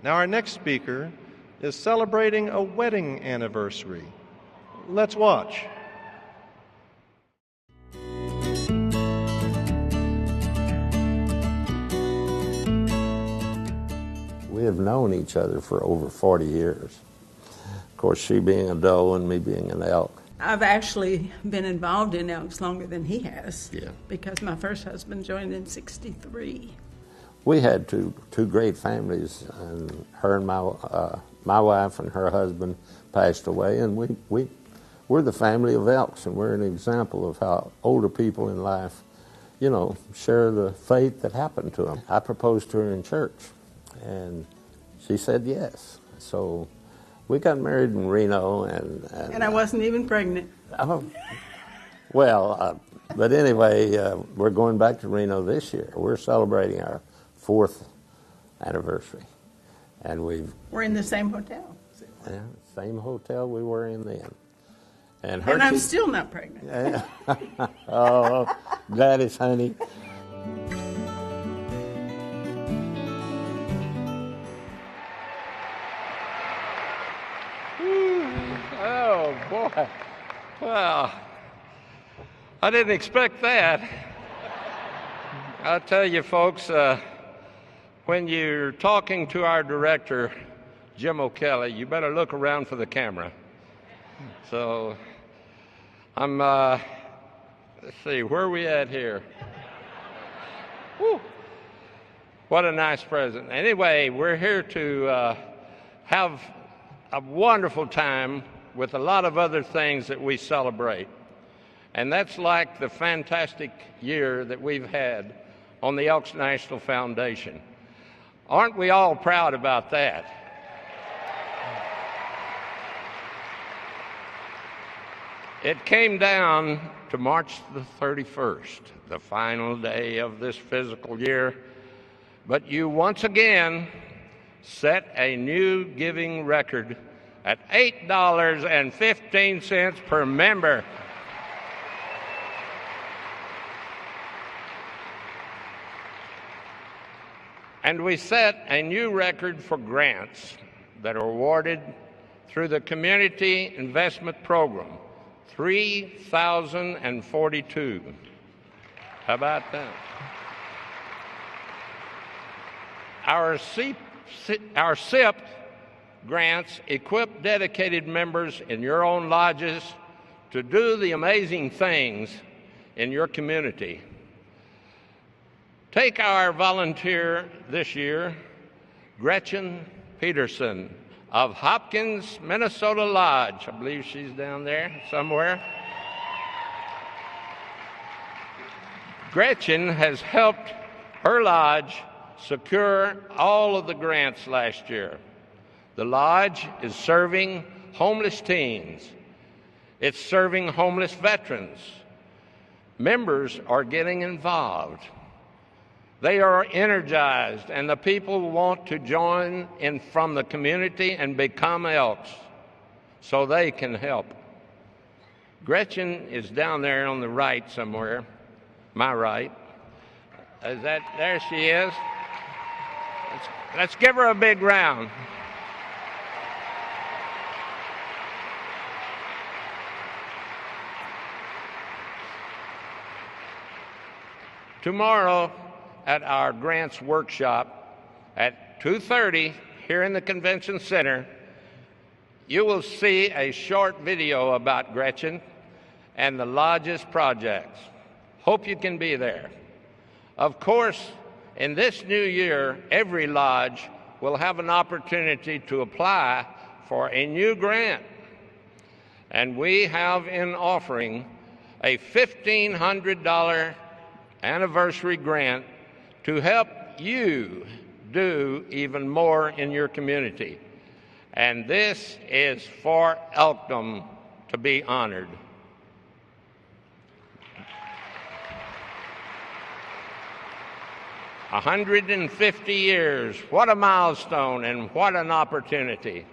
Now, our next speaker is celebrating a wedding anniversary. Let's watch. We have known each other for over 40 years. Of course, she being a doe and me being an elk. I've actually been involved in Elks longer than he has. Yeah. Because my first husband joined in '63. We had two great families, and her and my wife and her husband passed away, and we're the family of Elks, and we're an example of how older people in life, share the faith that happened to them. I proposed to her in church, and she said yes. So we got married in Reno, and I wasn't even pregnant. But anyway, we're going back to Reno this year. We're celebrating our 4th anniversary, and we're in the same hotel. Yeah, same hotel we were in then. And I'm still not pregnant. Oh, Gladys, honey. Oh, boy. Well, I didn't expect that. I'll tell you, folks, when you're talking to our director, Jim O'Kelly, you better look around for the camera. So, let's see, where are we at here? Whew. What a nice present. Anyway, we're here to have a wonderful time with a lot of other things that we celebrate. And that's like the fantastic year that we've had on the Elks National Foundation. Aren't we all proud about that? It came down to March the 31st, the final day of this fiscal year, but you once again set a new giving record at $8.15 per member. And we set a new record for grants that are awarded through the Community Investment Program, 3,042. How about that? Our SIP grants equip dedicated members in your own lodges to do the amazing things in your community. Take our volunteer this year, Gretchen Peterson of Hopkins, Minnesota Lodge. I believe she's down there somewhere. Gretchen has helped her lodge secure all of the grants last year. The lodge is serving homeless teens. It's serving homeless veterans. Members are getting involved. They are energized, and the people want to join in from the community and become Elks so they can help. Gretchen is down there on the right somewhere, my right. There she is. Let's give her a big round. Tomorrow at our grants workshop at 2:30 here in the convention center, you will see a short video about Gretchen and the lodge's projects. Hope you can be there. Of course, in this new year, every lodge will have an opportunity to apply for a new grant. And we have in offering a $1,500 anniversary grant to help you do even more in your community. And this is for Elkdom to be honored. A 150 years, what a milestone and what an opportunity.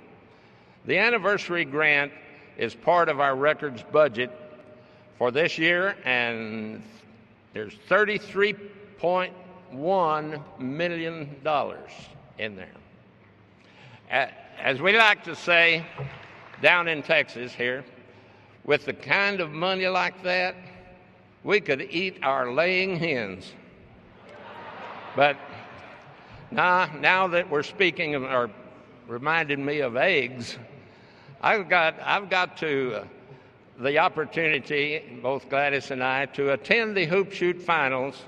The anniversary grant is part of our records budget for this year, and there's $33.1 million in there. As we like to say down in Texas here, with the kind of money like that, we could eat our laying hens. But now that we're speaking of, or reminded me of eggs, I've got to the opportunity, both Gladys and I, to attend the hoop shoot finals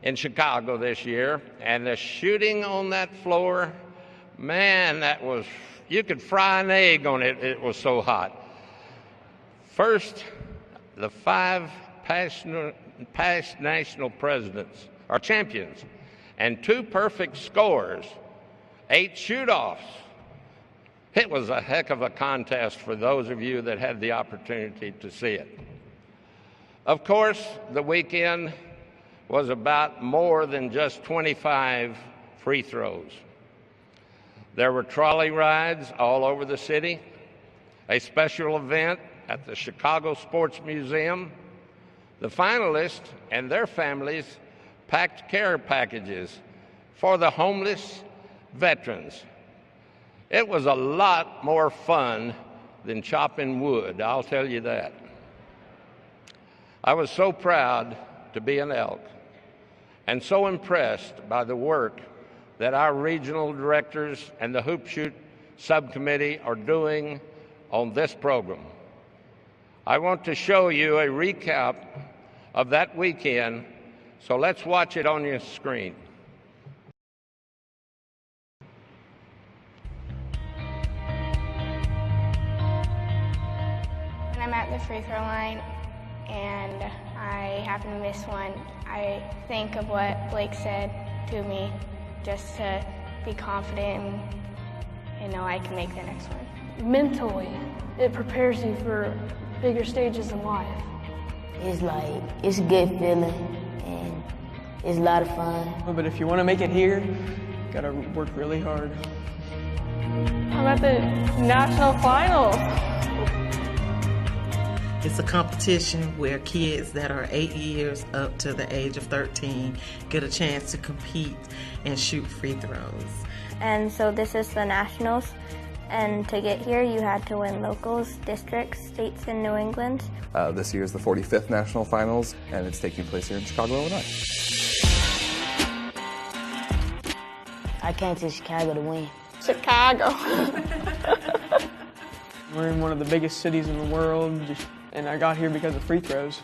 in Chicago this year, and the shooting on that floor, man, that was, you could fry an egg on it. It was so hot. First, the 5 past national presidents are champions, and 2 perfect scores, 8 shoot-offs. It was a heck of a contest for those of you that had the opportunity to see it. Of course, the weekend was about more than just 25 free throws. There were trolley rides all over the city, a special event at the Chicago Sports Museum. The finalists and their families packed care packages for the homeless veterans. It was a lot more fun than chopping wood, I'll tell you that. I was so proud to be an Elk and so impressed by the work that our regional directors and the Hoop Shoot Subcommittee are doing on this program. I want to show you a recap of that weekend, so let's watch it on your screen. When I'm at the free throw line and I happen to miss one, I think of what Blake said to me just to be confident and know I can make the next one. Mentally, it prepares you for bigger stages in life. It's a good feeling and it's a lot of fun. But if you want to make it here, you gotta work really hard. I'm at the national finals. It's a competition where kids that are 8 years up to the age of 13 get a chance to compete and shoot free throws. And so this is the nationals. And to get here, you had to win locals, districts, states in New England. This year is the 45th National Finals, and it's taking place here in Chicago, Illinois. I came to Chicago to win. Chicago. We're in one of the biggest cities in the world, and I got here because of free throws.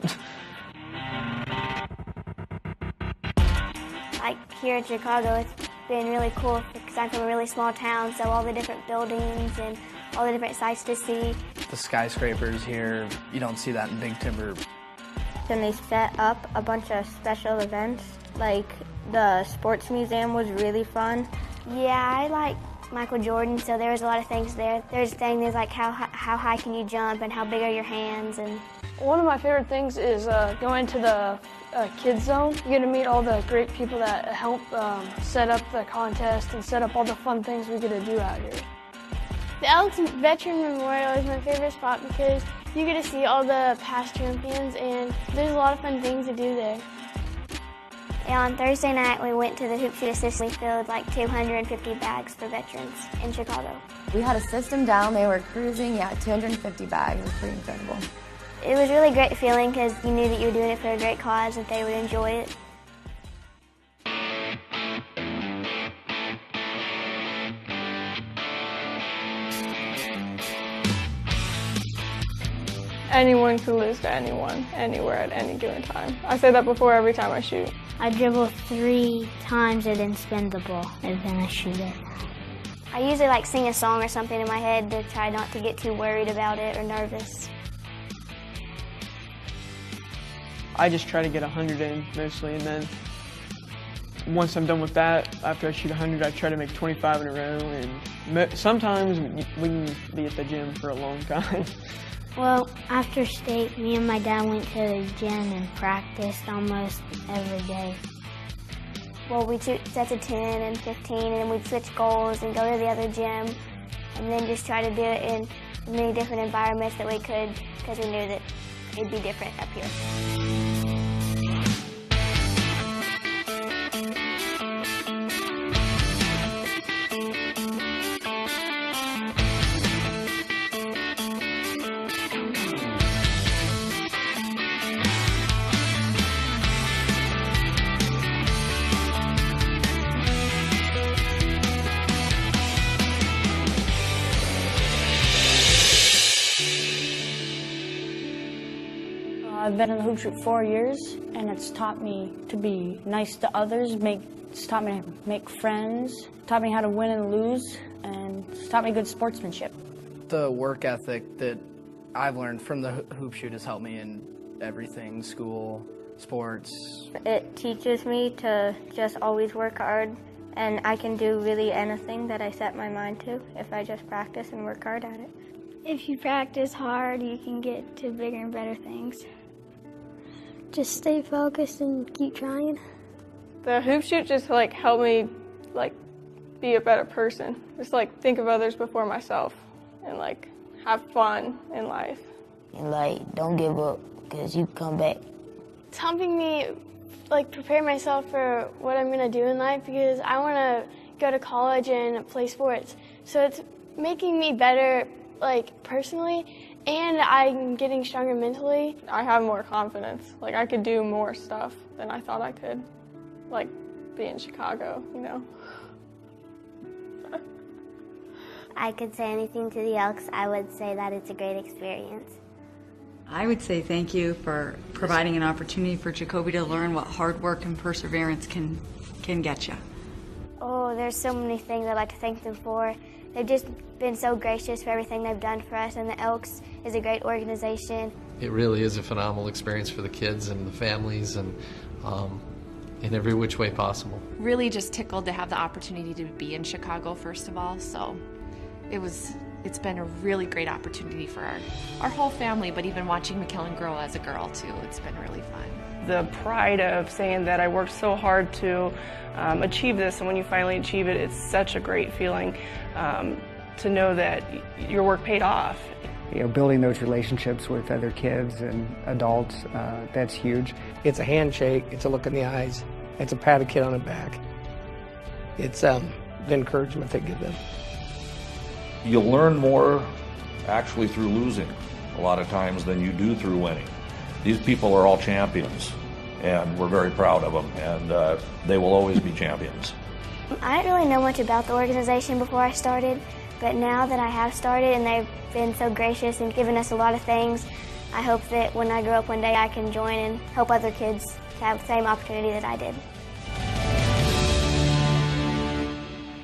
Like here in Chicago, it's been really cool because I'm from a really small town, so all the different buildings and all the different sights to see. The skyscrapers here, you don't see that in Big Timber. Then they set up a bunch of special events, like the sports museum was really fun. Yeah, I like Michael Jordan, so there was a lot of things there. There's things like how high can you jump and how big are your hands. And one of my favorite things is going to the kids zone. You get to meet all the great people that help set up the contest and set up all the fun things we get to do out here. The Elks Veteran Memorial is my favorite spot because you get to see all the past champions and there's a lot of fun things to do there. And on Thursday night, we went to the Hoop Shoot Assist. We filled like 250 bags for veterans in Chicago. We had a system down. They were cruising, 250 bags. It was pretty incredible. It was a really great feeling because you knew that you were doing it for a great cause, that they would enjoy it. Anyone could lose to anyone, anywhere, at any given time. I say that before every time I shoot. I dribble 3 times and then spin the ball, and then I shoot it. I usually sing a song or something in my head to try not to get too worried about it or nervous. I just try to get 100 in mostly, and then once I'm done with that, after I shoot 100, I try to make 25 in a row, and sometimes we can be at the gym for a long time. Well, after state, me and my dad went to the gym and practiced almost every day. Well, we'd shoot sets of 10 and 15, and then we'd switch goals and go to the other gym, and then just try to do it in as many different environments that we could, because we knew that it'd be different up here. I've been in the hoop shoot 4 years, and it's taught me to be nice to others. It's taught me to make friends, taught me how to win and lose, and it's taught me good sportsmanship. The work ethic that I've learned from the hoop shoot has helped me in everything, school, sports. It teaches me to just always work hard, and I can do really anything that I set my mind to if I just practice and work hard at it. If you practice hard, you can get to bigger and better things. Just stay focused and keep trying. The hoop shoot just helped me be a better person. Just think of others before myself and have fun in life. And don't give up, because you come back. It's helping me prepare myself for what I'm gonna do in life, because I wanna go to college and play sports. So it's making me better personally, and I'm getting stronger mentally. I have more confidence. I could do more stuff than I thought I could. Be in Chicago, you know. I could say anything to the Elks, I would say that it's a great experience. I would say thank you for providing an opportunity for Jacoby to learn what hard work and perseverance can get you. Oh, there's so many things I'd like to thank them for. They've just been so gracious for everything they've done for us, and the Elks is a great organization. It really is a phenomenal experience for the kids and the families, and in every which way possible. Really just tickled to have the opportunity to be in Chicago, first of all, so it's been a really great opportunity for our whole family, but even watching McKellen grow as a girl too, it's been really fun. The pride of saying that I worked so hard to achieve this, and when you finally achieve it, it's such a great feeling to know that your work paid off. Building those relationships with other kids and adults, that's huge. It's a handshake, it's a look in the eyes, it's a pat a kid on the back. It's the encouragement they give them. You'll learn more actually through losing a lot of times than you do through winning. These people are all champions, and we're very proud of them, and they will always be champions. I didn't really know much about the organization before I started, but now that I have started and they've been so gracious and given us a lot of things, I hope that when I grow up one day I can join and help other kids to have the same opportunity that I did.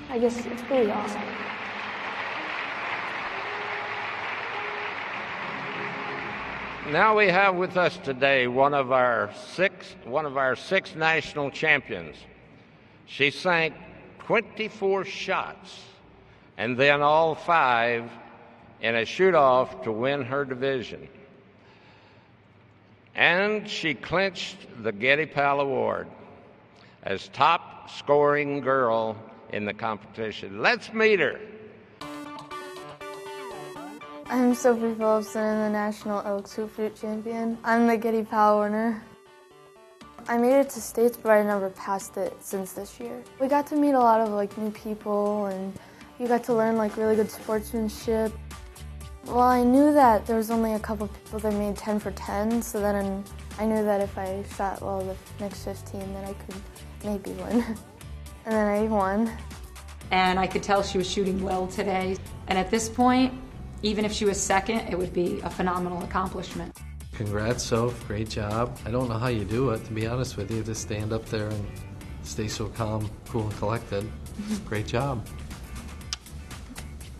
I guess it's pretty awesome. Now we have with us today one of our six national champions. She sank 24 shots and then all 5 in a shoot-off to win her division. And she clinched the Getty Pal Award as top scoring girl in the competition. Let's meet her. I'm Sophie Phillipson, I'm the National Elks Hoop Shoot Champion. I'm the Getty Pal winner. I made it to states, but I never passed it since this year. We got to meet a lot of new people, and you got to learn really good sportsmanship. Well, I knew that there was only a couple people that made 10 for 10, so then I knew that if I shot well the next 15, then I could maybe win. And then I won. And I could tell she was shooting well today. And at this point, even if she was second, it would be a phenomenal accomplishment. Congrats, Soph. Great job. I don't know how you do it, to be honest with you, to stand up there and stay so calm, cool, and collected. Great job.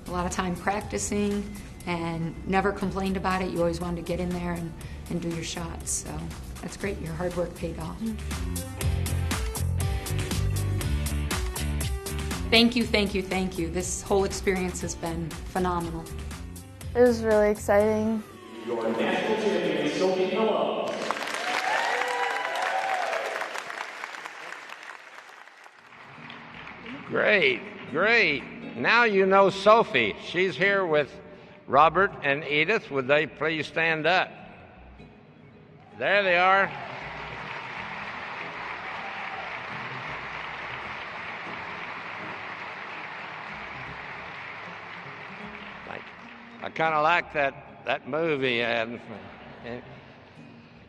A lot of time practicing and never complained about it. You always wanted to get in there and do your shots. So that's great. Your hard work paid off. Thank you, thank you, thank you. This whole experience has been phenomenal. It was really exciting. Your national champion, Sophie Phillipson. Great, great. Now you know Sophie. She's here with Robert and Edith. Would they please stand up? There they are. I kind of like that movie. And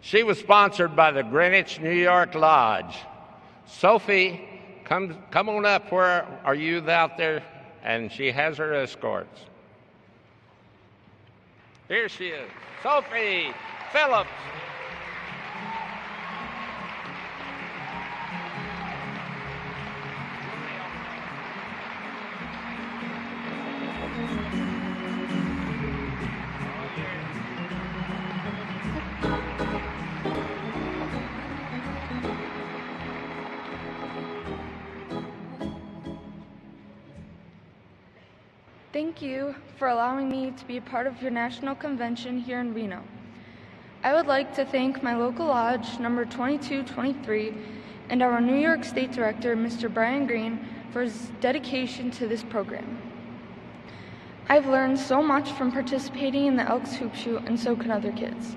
she was sponsored by the Greenwich, New York Lodge. Sophie, come on up. Where are you out there? And she has her escorts. Here she is, Sophie Phillips. Thank you for allowing me to be a part of your national convention here in Reno. I would like to thank my local lodge, number 2223, and our New York State Director, Mr. Brian Green, for his dedication to this program. I've learned so much from participating in the Elks Hoop Shoot, and so can other kids.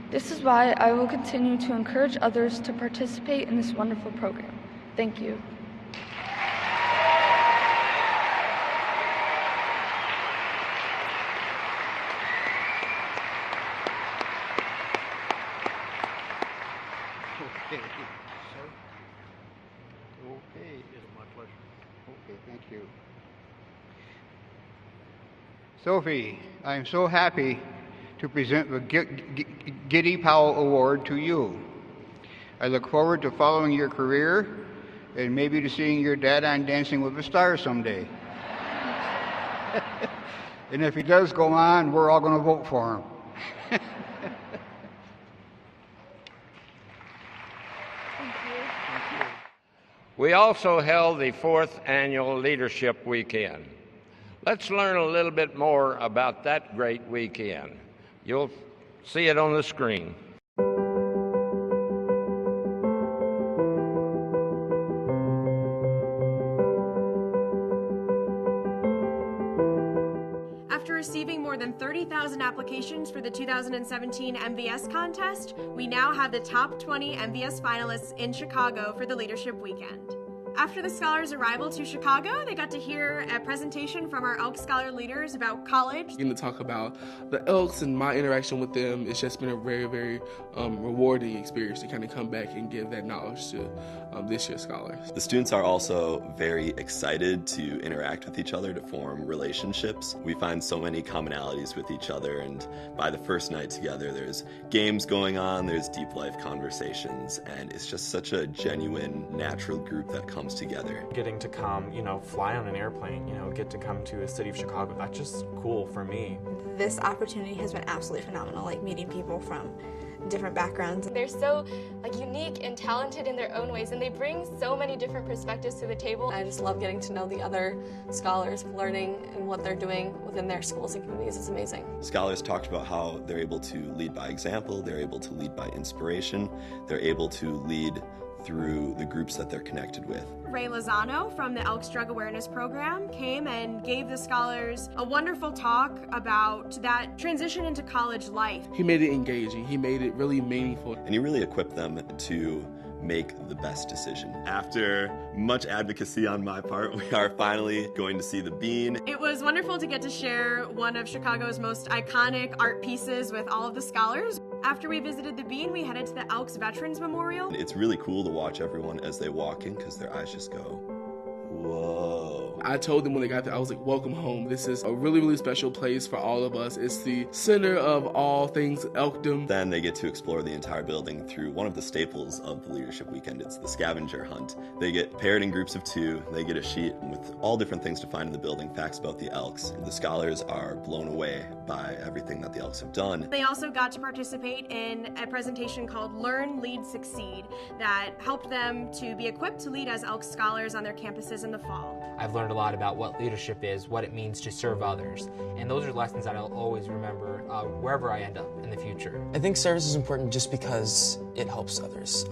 This is why I will continue to encourage others to participate in this wonderful program. Thank you. Okay, sir. Okay. It is my pleasure. Okay, thank you. Sophie, I am so happy to present the Giddy Powell Award to you. I look forward to following your career and maybe to seeing your dad on Dancing with the Stars someday. And if he does go on, we're all going to vote for him. We also held the 4th annual Leadership Weekend. Let's learn a little bit more about that great weekend. You'll see it on the screen. After receiving more than 30,000 applications for the 2017 MVS contest, we now have the top 20 MVS finalists in Chicago for the Leadership Weekend. After the scholars' arrival to Chicago, they got to hear a presentation from our Elks Scholar leaders about college. Getting to talk about the Elks and my interaction with them, it's just been a very, very rewarding experience to kind of come back and give that knowledge to this year's scholars. The students are also very excited to interact with each other to form relationships. We find so many commonalities with each other, and by the first night together, there's games going on, there's deep life conversations, and it's just such a genuine, natural group that comes together. Getting to come, fly on an airplane, get to come to a city of Chicago, that's just cool for me. This opportunity has been absolutely phenomenal, meeting people from different backgrounds. They're so unique and talented in their own ways, and they bring so many different perspectives to the table. I just love getting to know the other scholars, learning and what they're doing within their schools and communities is amazing. Scholars talked about how they're able to lead by example, they're able to lead by inspiration, they're able to lead through the groups that they're connected with. Ray Lozano from the Elks Drug Awareness Program came and gave the scholars a wonderful talk about that transition into college life. He made it engaging, he made it really meaningful. And he really equipped them to make the best decision. After much advocacy on my part, we are finally going to see the Bean. It was wonderful to get to share one of Chicago's most iconic art pieces with all of the scholars. After we visited the Bean, we headed to the Elks Veterans Memorial. It's really cool to watch everyone as they walk in because their eyes just go, whoa. I told them when they got there, I was like, welcome home. This is a really, really special place for all of us. It's the center of all things Elkdom. Then they get to explore the entire building through one of the staples of the Leadership Weekend. It's the scavenger hunt. They get paired in groups of 2. They get a sheet with all different things to find in the building, facts about the Elks. The scholars are blown away by everything that the Elks have done. They also got to participate in a presentation called Learn, Lead, Succeed that helped them to be equipped to lead as Elks scholars on their campuses in the fall. I've learned a lot about what leadership is, what it means to serve others, and those are lessons that I'll always remember wherever I end up in the future. I think service is important just because it helps others.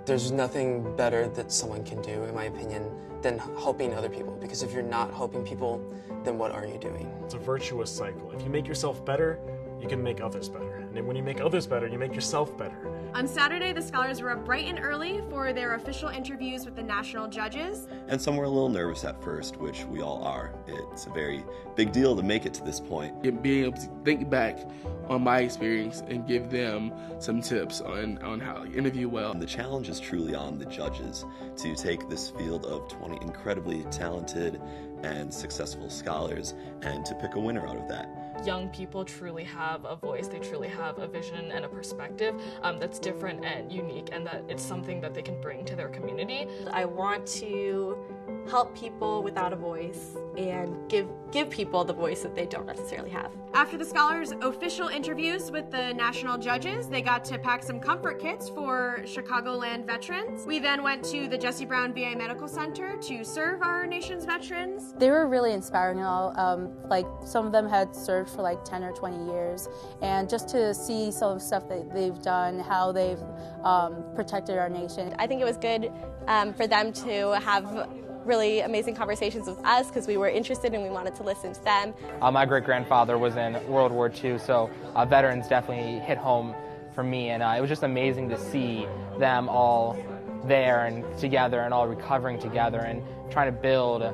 There's nothing better that someone can do, in my opinion, than helping other people, because if you're not helping people, then what are you doing? It's a virtuous cycle. If you make yourself better, you can make others better. And then when you make others better, you make yourself better. On Saturday, the scholars were up bright and early for their official interviews with the national judges. And some were a little nervous at first, which we all are. It's a very big deal to make it to this point. Being able to think back on my experience and give them some tips on how to interview well. And the challenge is truly on the judges to take this field of 20 incredibly talented and successful scholars and to pick a winner out of that. Young people truly have a voice, they truly have a vision and a perspective that's different and unique, and that it's something that they can bring to their community. I want to help people without a voice and give people the voice that they don't necessarily have. After the scholars' official interviews with the national judges, they got to pack some comfort kits for Chicagoland veterans. We then went to the Jesse Brown VA Medical Center to serve our nation's veterans. They were really inspiring and all. Like some of them had served for like 10 or 20 years, and just to see some of the stuff that they've done, how they've protected our nation. I think it was good for them to have really amazing conversations with us because we were interested and we wanted to listen to them. My great-grandfather was in World War II, so veterans definitely hit home for me, and it was just amazing to see them all there and together and all recovering together and trying to build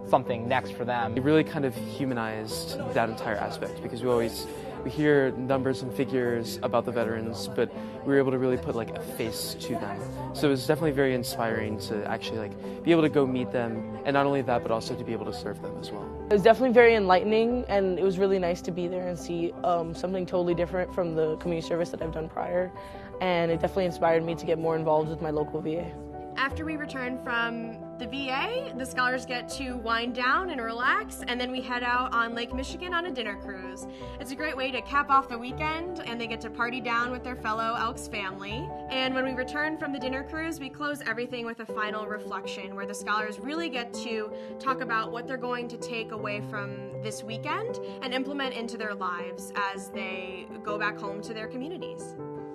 something next for them. It really kind of humanized that entire aspect because we hear numbers and figures about the veterans, but we were able to really put like a face to them. So it was definitely very inspiring to actually like be able to go meet them, and not only that, but also to be able to serve them as well. It was definitely very enlightening, and it was really nice to be there and see something totally different from the community service that I've done prior, and it definitely inspired me to get more involved with my local VA. After we return from the VA, the scholars get to wind down and relax, and then we head out on Lake Michigan on a dinner cruise. It's a great way to cap off the weekend, and they get to party down with their fellow Elks family. And when we return from the dinner cruise, we close everything with a final reflection where the scholars really get to talk about what they're going to take away from this weekend and implement into their lives as they go back home to their communities.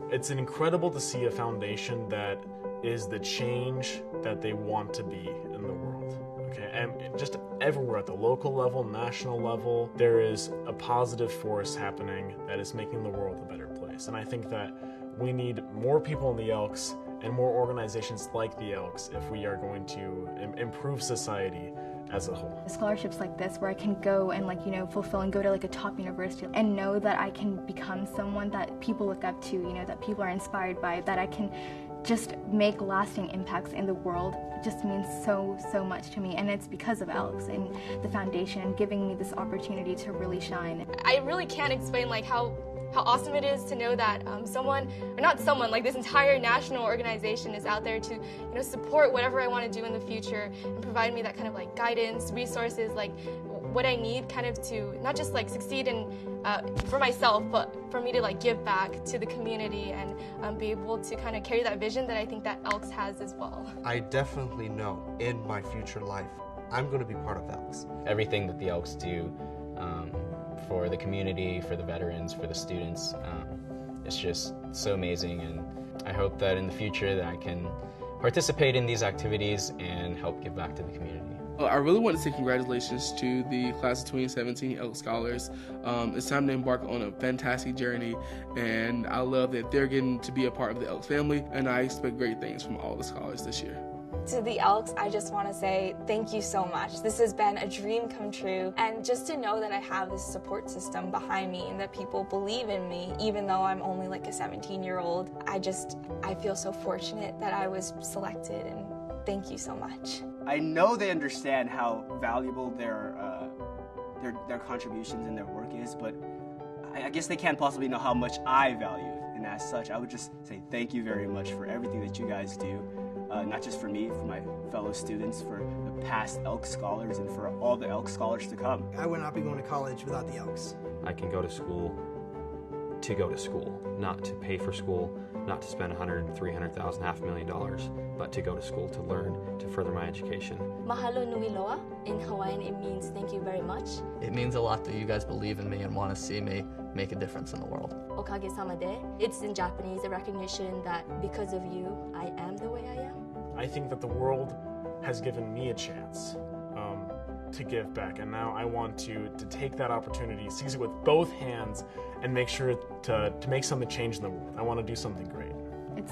It's incredible to see a foundation that is the change that they want to be in the world. Okay, and just everywhere at the local level, national level, there is a positive force happening that is making the world a better place. And I think that we need more people in the Elks and more organizations like the Elks if we are going to improve society as a whole. Scholarships like this where I can go and fulfill and go to a top university and know that I can become someone that people look up to, that people are inspired by, that I can just make lasting impacts in the world just means so much to me, and it's because of Elks and the foundation giving me this opportunity to really shine. I really can't explain how awesome it is to know that this entire national organization is out there to support whatever I want to do in the future and provide me that kind of guidance, resources, what I need kind of to not just succeed in for myself, but for me to give back to the community and be able to kind of carry that vision that I think that Elks has as well. I definitely know in my future life I'm going to be part of Elks. Everything that the Elks do for the community, for the veterans, for the students, it's just so amazing, and I hope that in the future that I can participate in these activities and help give back to the community. I really want to say congratulations to the class of 2017 Elks Scholars. It's time to embark on a fantastic journey, and I love that they're getting to be a part of the Elks family, and I expect great things from all the scholars this year. To the Elks, I just want to say thank you so much. This has been a dream come true, and just to know that I have this support system behind me and that people believe in me, even though I'm only a 17-year-old, I feel so fortunate that I was selected, and thank you so much. I know they understand how valuable their contributions and their work is, but I guess they can't possibly know how much I value it. And as such, I would just say thank you very much for everything that you guys do, not just for me, for my fellow students, for the past Elks scholars, and for all the Elks scholars to come. I would not be going to college without the Elks. I can go to school to go to school, not to pay for school, not to spend $100,000, $300,000, $500,000, but to go to school to learn, to further my education. Mahalo nui loa. In Hawaiian, it means thank you very much. It means a lot that you guys believe in me and want to see me make a difference in the world. Okage-sama de. It's in Japanese a recognition that because of you, I am the way I am. I think that the world has given me a chance to give back, and now I want to take that opportunity, seize it with both hands, and make sure to make something change in the world. I want to do something great. It's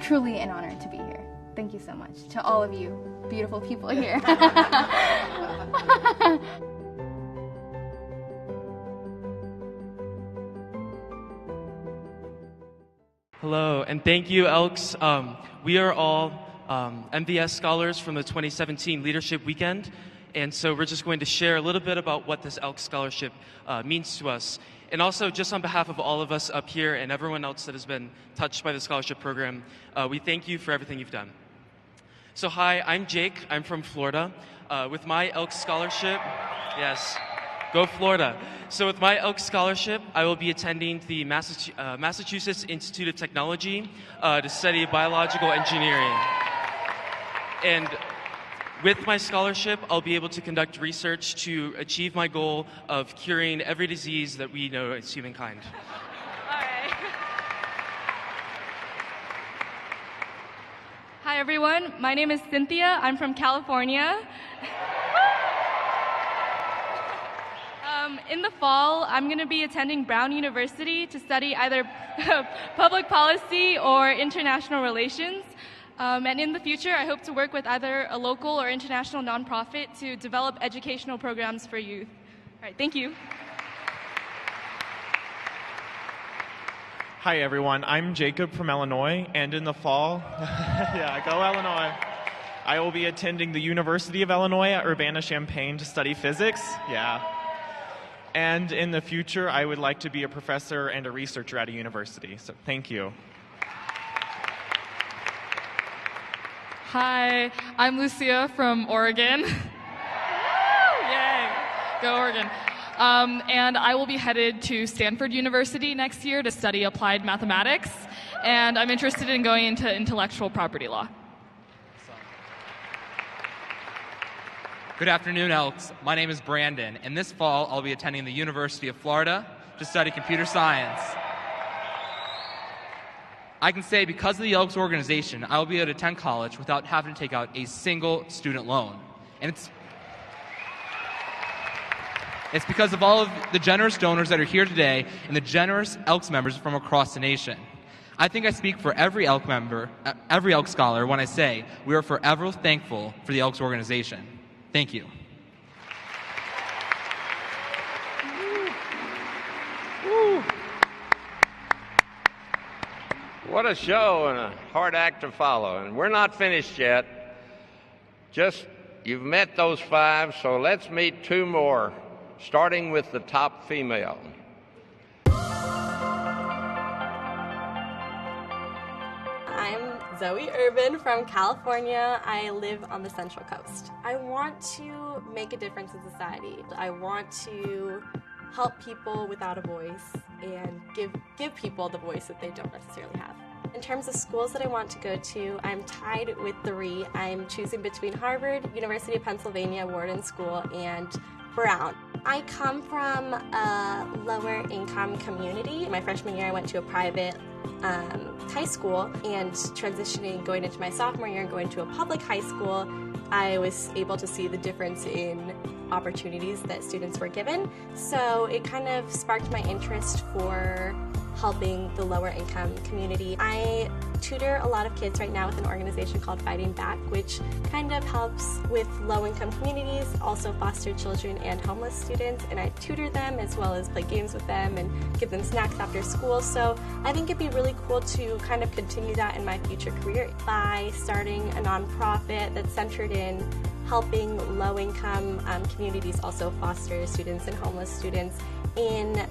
truly an honor to be here. Thank you so much to all of you beautiful people here. Hello, and thank you, Elks. We are all MVS scholars from the 2017 Leadership Weekend, and so we're just going to share a little bit about what this Elks Scholarship means to us. And also, just on behalf of all of us up here and everyone else that has been touched by the scholarship program, we thank you for everything you've done. So hi, I'm Jake. I'm from Florida. With my Elks scholarship, yes, go Florida. So with my Elks scholarship, I will be attending the Massachusetts Institute of Technology to study biological engineering. And with my scholarship, I'll be able to conduct research to achieve my goal of curing every disease that we know as humankind. Hi everyone, my name is Cynthia. I'm from California. In the fall, I'm going to be attending Brown University to study either public policy or international relations. And in the future, I hope to work with either a local or international nonprofit to develop educational programs for youth. All right, thank you. Hi everyone, I'm Jacob from Illinois, and in the fall, yeah, go Illinois. I will be attending the University of Illinois at Urbana-Champaign to study physics, yeah. And in the future, I would like to be a professor and a researcher at a university, so thank you. Hi, I'm Lucia from Oregon. Yay, go Oregon. And I will be headed to Stanford University next year to study applied mathematics, and I'm interested in going into intellectual property law. Good afternoon, Elks. My name is Brandon, and this fall I'll be attending the University of Florida to study computer science. I can say because of the Elks organization, I will be able to attend college without having to take out a single student loan. And it's because of all of the generous donors that are here today and the generous Elks members from across the nation. I think I speak for every Elk member, every Elk scholar when I say we are forever thankful for the Elks organization. Thank you. What a show and a hard act to follow. And we're not finished yet. Just, you've met those 5, so let's meet 2 more, starting with the top female. I'm Zoe Urban from California. I live on the Central Coast. I want to make a difference in society. I want to help people without a voice and give people the voice that they don't necessarily have. In terms of schools that I want to go to, I'm tied with 3. I'm choosing between Harvard, University of Pennsylvania, Wharton School, and Brown. I come from a lower income community. My freshman year I went to a private high school, and transitioning, going into my sophomore year and going to a public high school, I was able to see the difference in opportunities that students were given. So it kind of sparked my interest for helping the lower income community. I tutor a lot of kids right now with an organization called Fighting Back, which kind of helps with low income communities, also foster children and homeless students, and I tutor them as well as play games with them and give them snacks after school. So I think it'd be really cool to kind of continue that in my future career by starting a nonprofit that's centered in helping low-income communities also foster students and homeless students in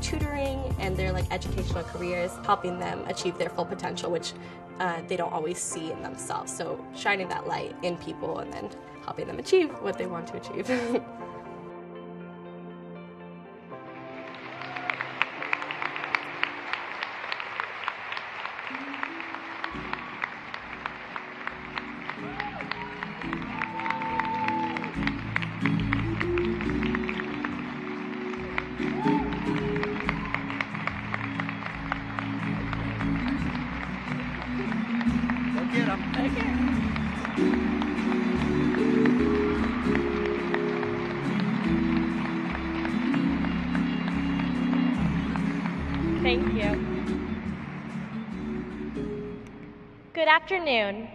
tutoring and their educational careers, helping them achieve their full potential, which they don't always see in themselves. So shining that light in people and then helping them achieve what they want to achieve. Thank you. Good afternoon.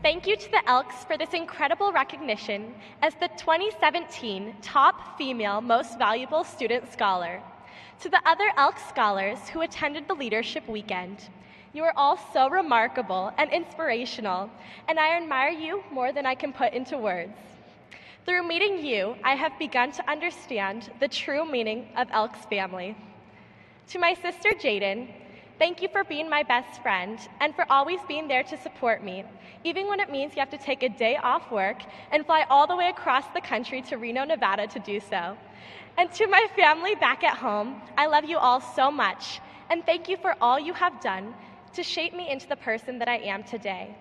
Thank you to the Elks for this incredible recognition as the 2017 Top Female Most Valuable Student Scholar. To the other Elks scholars who attended the Leadership Weekend, you are all so remarkable and inspirational, and I admire you more than I can put into words. Through meeting you, I have begun to understand the true meaning of Elks family. To my sister Jaden, Thank you for being my best friend and for always being there to support me, even when it means you have to take a day off work and fly all the way across the country to Reno, Nevada to do so. And to my family back at home, I love you all so much, and thank you for all you have done to shape me into the person that I am today.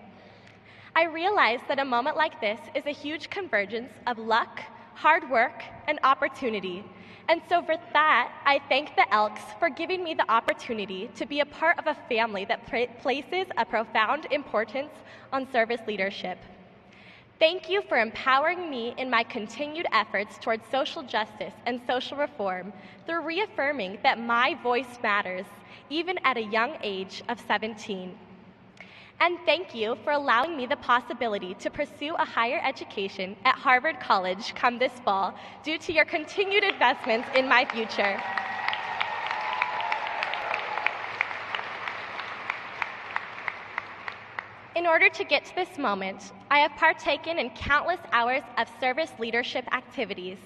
I realize that a moment like this is a huge convergence of luck, hard work, and opportunity. And so for that, I thank the Elks for giving me the opportunity to be a part of a family that places a profound importance on service leadership. Thank you for empowering me in my continued efforts towards social justice and social reform through reaffirming that my voice matters, even at a young age of 17. And thank you for allowing me the possibility to pursue a higher education at Harvard College come this fall due to your continued investments in my future. In order to get to this moment, I have partaken in countless hours of service leadership activities.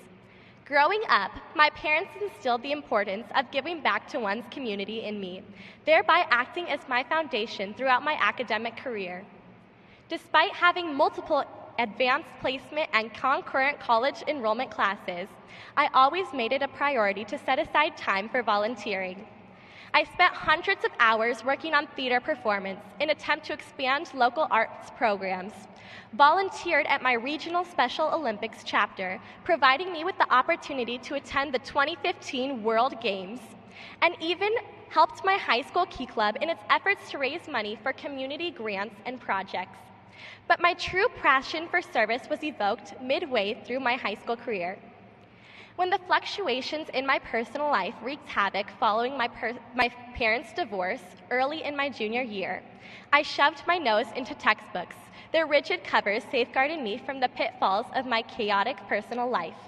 Growing up, my parents instilled the importance of giving back to one's community in me, thereby acting as my foundation throughout my academic career. Despite having multiple advanced placement and concurrent college enrollment classes, I always made it a priority to set aside time for volunteering. I spent hundreds of hours working on theater performance in an attempt to expand local arts programs, volunteered at my regional Special Olympics chapter, providing me with the opportunity to attend the 2015 World Games, and even helped my high school Key Club in its efforts to raise money for community grants and projects. But my true passion for service was evoked midway through my high school career. When the fluctuations in my personal life wreaked havoc following my parents' divorce early in my junior year, I shoved my nose into textbooks, their rigid covers safeguarding me from the pitfalls of my chaotic personal life.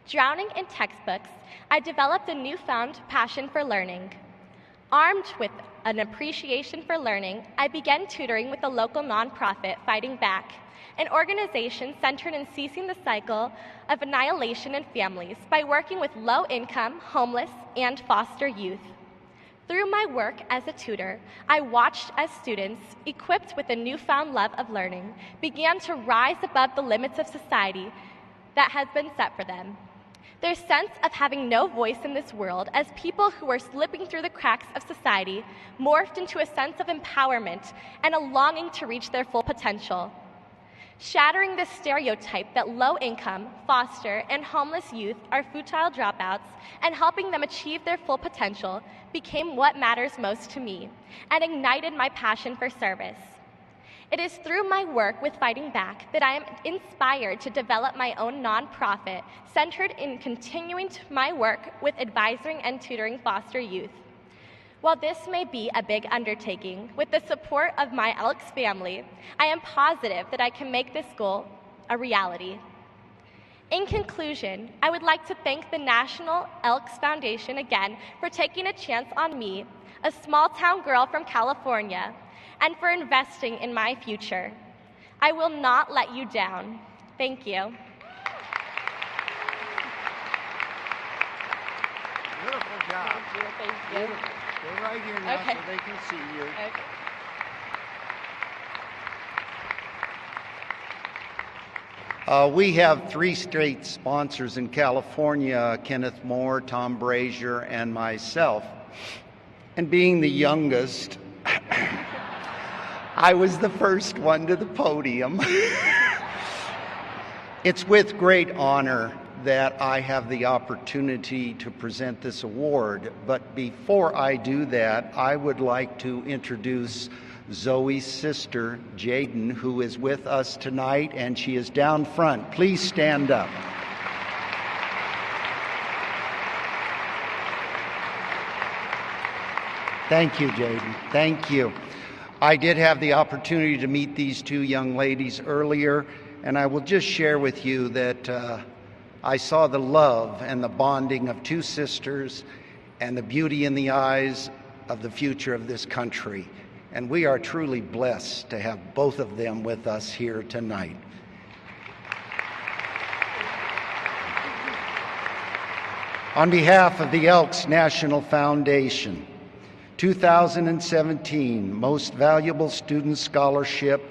Drowning in textbooks, I developed a newfound passion for learning. Armed with an appreciation for learning, I began tutoring with a local nonprofit, Fighting Back, an organization centered in ceasing the cycle of annihilation in families by working with low-income, homeless, and foster youth. Through my work as a tutor, I watched as students, equipped with a newfound love of learning, began to rise above the limits of society that has been set for them. Their sense of having no voice in this world as people who were slipping through the cracks of society morphed into a sense of empowerment and a longing to reach their full potential. Shattering the stereotype that low-income, foster, and homeless youth are futile dropouts and helping them achieve their full potential became what matters most to me and ignited my passion for service. It is through my work with Fighting Back that I am inspired to develop my own nonprofit centered in continuing my work with advising and tutoring foster youth. While this may be a big undertaking, with the support of my Elks family, I am positive that I can make this goal a reality. In conclusion, I would like to thank the National Elks Foundation again for taking a chance on me, a small-town girl from California, and for investing in my future. I will not let you down. Thank you. Beautiful job. Thank you. Stay right here now Okay. so they can see you. Okay. We have 3 state sponsors in California, Kenneth Moore, Tom Brazier, and myself. And being the youngest, I was the first one to the podium. It's with great honor that I have the opportunity to present this award. But before I do that, I would like to introduce Zoe's sister, Jaden, who is with us tonight, and she is down front. Please stand up. Thank you, Jaden. Thank you. I did have the opportunity to meet these 2 young ladies earlier, and I will just share with you that I saw the love and the bonding of 2 sisters and the beauty in the eyes of the future of this country. And we are truly blessed to have both of them with us here tonight. On behalf of the Elks National Foundation, 2017 Most Valuable Student Scholarship,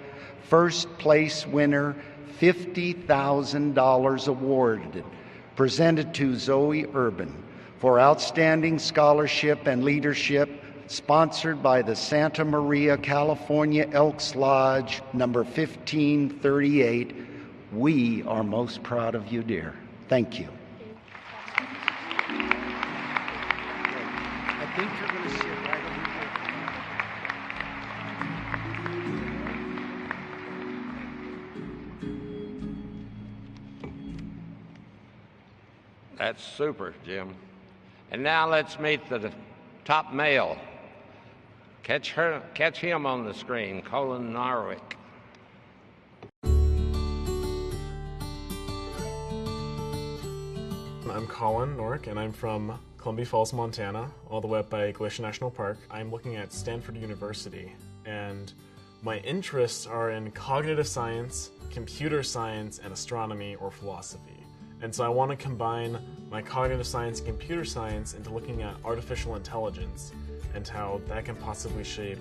first place winner, $50,000 awarded, presented to Zoe Urban for outstanding scholarship and leadership, sponsored by the Santa Maria, California Elks Lodge, number 1538. We are most proud of you, dear. Thank you. I think you're going to sit right over here. That's super, Jim. And now let's meet the top male. Catch him on the screen, Colin Narwick. I'm Colin Nork, and I'm from Columbia Falls, Montana, all the way up by Glacier National Park. I'm looking at Stanford University, and my interests are in cognitive science, computer science, and astronomy or philosophy. And so I want to combine my cognitive science and computer science into looking at artificial intelligence and how that can possibly shape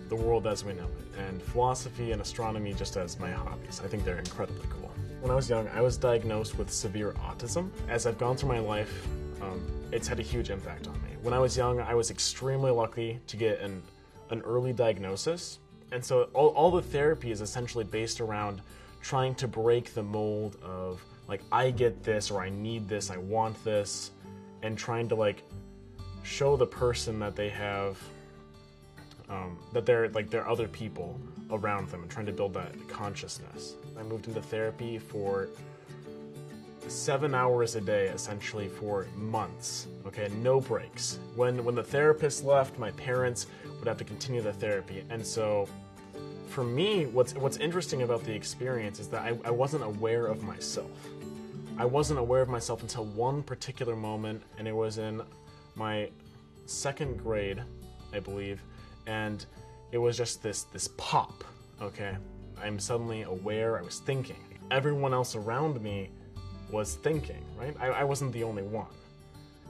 the world as we know it, and philosophy and astronomy just as my hobbies. I think they're incredibly cool. When I was young, I was diagnosed with severe autism. As I've gone through my life, it's had a huge impact on me. When I was young, I was extremely lucky to get an early diagnosis, and so all the therapy is essentially based around trying to break the mold of, like, I get this, or I need this, I want this, and trying to, like, show the person that they have, that they're other people around them, and trying to build that consciousness. I moved into therapy for 7 hours a day, essentially, for months, okay, no breaks. When the therapist left, my parents would have to continue the therapy, and so for me, what's interesting about the experience is that I wasn't aware of myself. I wasn't aware of myself until one particular moment, and it was in my second grade, I believe, and it was just this pop, okay? I'm suddenly aware, I was thinking. Everyone else around me was thinking, right? I wasn't the only one.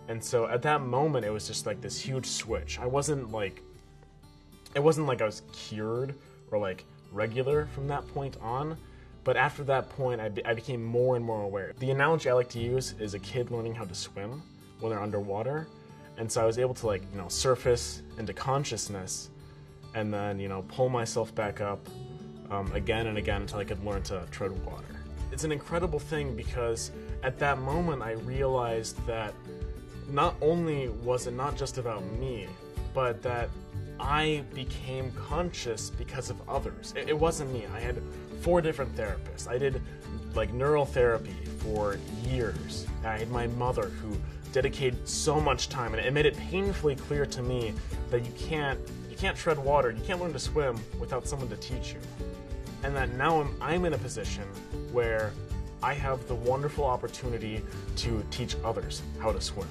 And so at that moment, it was just like this huge switch. It wasn't like I was cured or like regular from that point on, but after that point, I became more and more aware. The analogy I like to use is a kid learning how to swim when they're underwater. And so I was able to, like, surface into consciousness and then, pull myself back up again and again until I could learn to tread water. It's an incredible thing because at that moment I realized that not only was it not just about me, but that I became conscious because of others. It wasn't me. I had 4 different therapists. I did neural therapy for years. I had my mother who dedicated so much time, and it made it painfully clear to me that you can't tread water, you can't learn to swim without someone to teach you. And that now I'm in a position where I have the wonderful opportunity to teach others how to swim.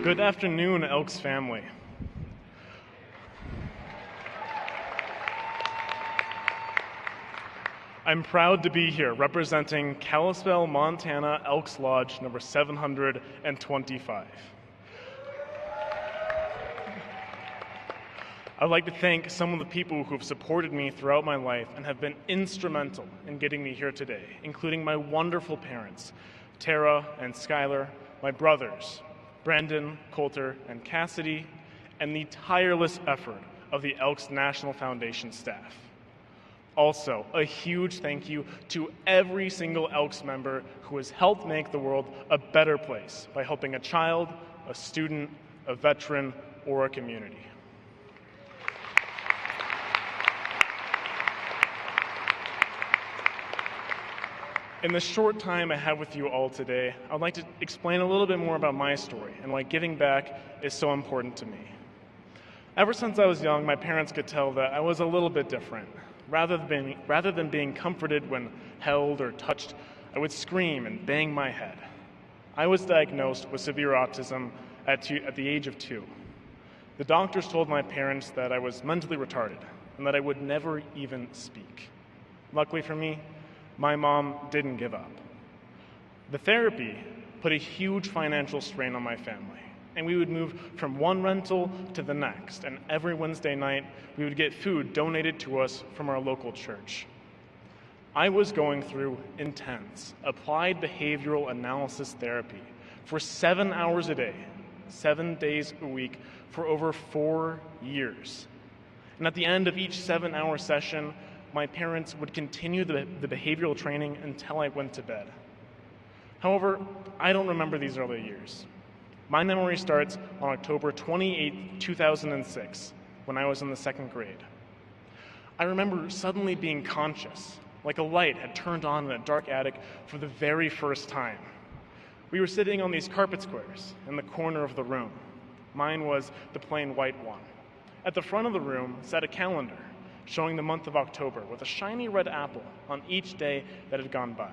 Good afternoon, Elks family. I'm proud to be here representing Kalispell, Montana Elks Lodge number 725. I'd like to thank some of the people who have supported me throughout my life and have been instrumental in getting me here today, including my wonderful parents, Tara and Skylar, my brothers, Brandon, Coulter, and Cassidy, and the tireless effort of the Elks National Foundation staff. Also, a huge thank you to every single Elks member who has helped make the world a better place by helping a child, a student, a veteran, or a community. In the short time I have with you all today, I'd like to explain a little bit more about my story and why giving back is so important to me. Ever since I was young, my parents could tell that I was a little bit different. Rather than being comforted when held or touched, I would scream and bang my head. I was diagnosed with severe autism at the age of 2. The doctors told my parents that I was mentally retarded and that I would never even speak. Luckily for me, my mom didn't give up. The therapy put a huge financial strain on my family, and we would move from one rental to the next, and every Wednesday night we would get food donated to us from our local church. I was going through intense applied behavioral analysis therapy for 7 hours a day, 7 days a week, for over 4 years. And at the end of each 7-hour session, my parents would continue the behavioral training until I went to bed. However, I don't remember these early years. My memory starts on October 28, 2006, when I was in the 2nd grade. I remember suddenly being conscious, like a light had turned on in a dark attic for the very first time. We were sitting on these carpet squares in the corner of the room. Mine was the plain white one. At the front of the room sat a calendar showing the month of October with a shiny red apple on each day that had gone by.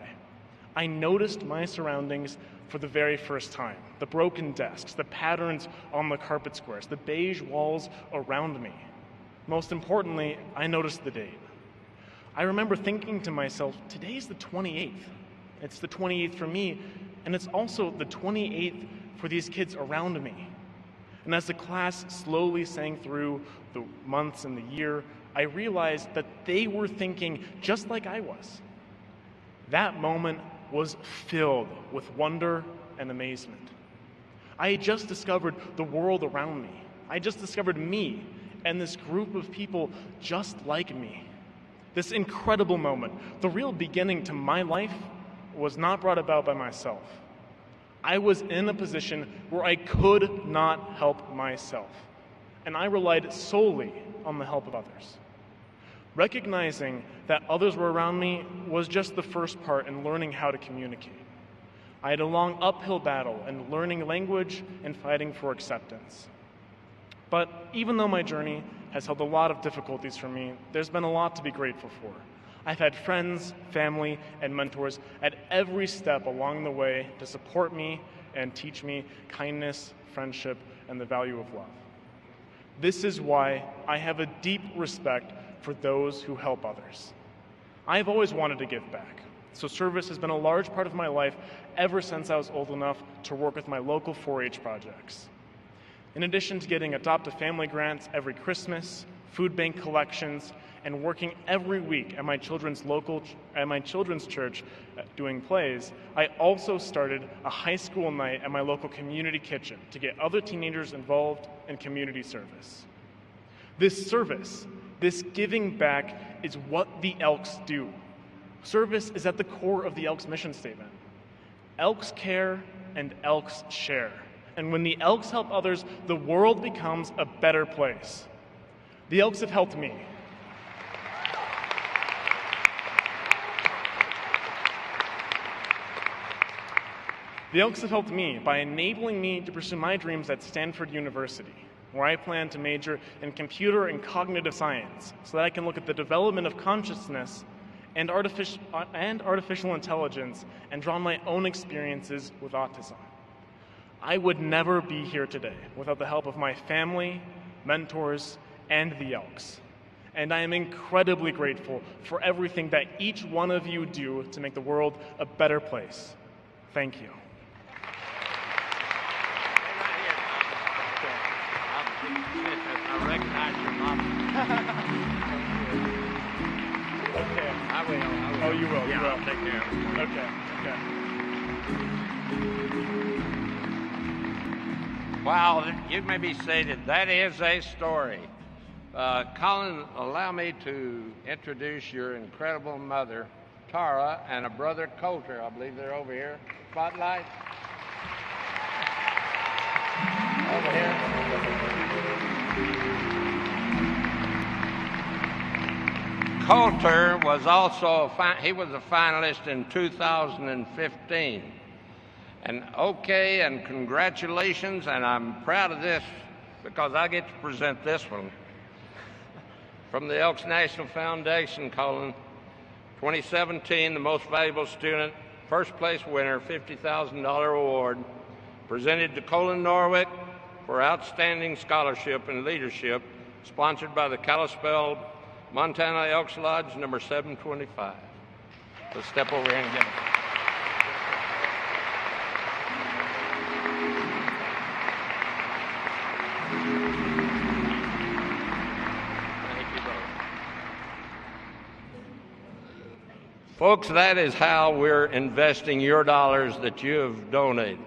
I noticed my surroundings for the very first time. The broken desks, the patterns on the carpet squares, the beige walls around me. Most importantly, I noticed the date. I remember thinking to myself, today's the 28th. It's the 28th for me, and it's also the 28th for these kids around me. And as the class slowly sang through the months and the year, I realized that they were thinking just like I was. That moment was filled with wonder and amazement. I had just discovered the world around me. I just discovered me and this group of people just like me. This incredible moment, the real beginning to my life, was not brought about by myself. I was in a position where I could not help myself, and I relied solely on the help of others. Recognizing that others were around me was just the first part in learning how to communicate. I had a long uphill battle in learning language and fighting for acceptance. But even though my journey has held a lot of difficulties for me, there's been a lot to be grateful for. I've had friends, family, and mentors at every step along the way to support me and teach me kindness, friendship, and the value of love. This is why I have a deep respect for those who help others. I've always wanted to give back, so service has been a large part of my life ever since I was old enough to work with my local 4-H projects. In addition to getting Adopt a Family grants every Christmas, food bank collections, and working every week at my children's church doing plays, I also started a high school night at my local community kitchen to get other teenagers involved in community service. This service, this giving back, is what the Elks do. Service is at the core of the Elks mission statement. Elks care and Elks share. And when the Elks help others, the world becomes a better place. The Elks have helped me. The Elks have helped me by enabling me to pursue my dreams at Stanford University, where I plan to major in computer and cognitive science so that I can look at the development of consciousness and artificial intelligence and draw on my own experiences with autism. I would never be here today without the help of my family, mentors, and the Elks. And I am incredibly grateful for everything that each one of you do to make the world a better place. Thank you. I recognize your mom. Okay. I will. Oh, you will. Yeah, you will. I'll take care of it. Okay. Wow, you may be seated. That is a story. Colin, allow me to introduce your incredible mother, Tara, and a brother, Coulter. I believe they're over here. Spotlight. Over here. Coulter was also he was a finalist in 2015. And okay, and congratulations, and I'm proud of this because I get to present this one. From the Elks National Foundation, Colin, 2017, the Most Valuable Student, first place winner, $50,000 award, presented to Colin Norwick for Outstanding Scholarship and Leadership, sponsored by the Kalispell, Montana Elks Lodge, number 725. So step over here and get them. Folks, that is how we're investing your dollars that you have donated.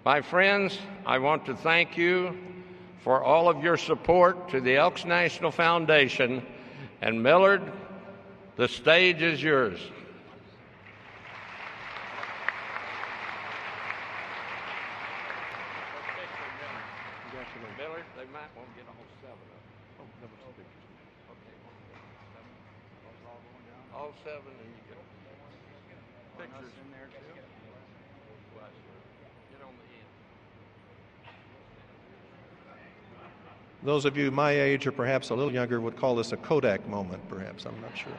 My friends, I want to thank you for all of your support to the Elks National Foundation. And Millard, the stage is yours. Millard, they might want to get all 7 of them. All 7, and you get pictures in there too. Get on the end. Those of you my age or perhaps a little younger would call this a Kodak moment, perhaps. I'm not sure.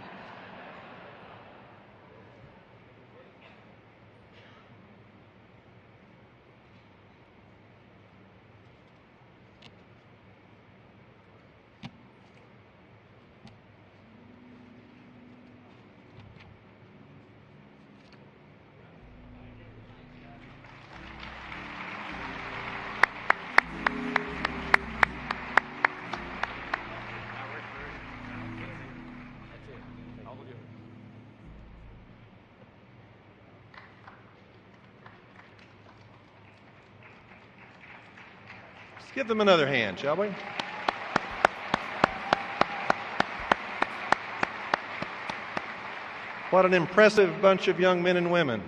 Let's give them another hand, shall we? What an impressive bunch of young men and women.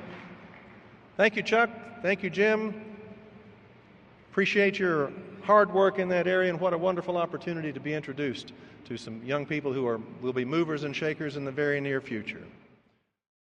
Thank you, Chuck. Thank you, Jim. Appreciate your hard work in that area, and what a wonderful opportunity to be introduced to some young people who will be movers and shakers in the very near future.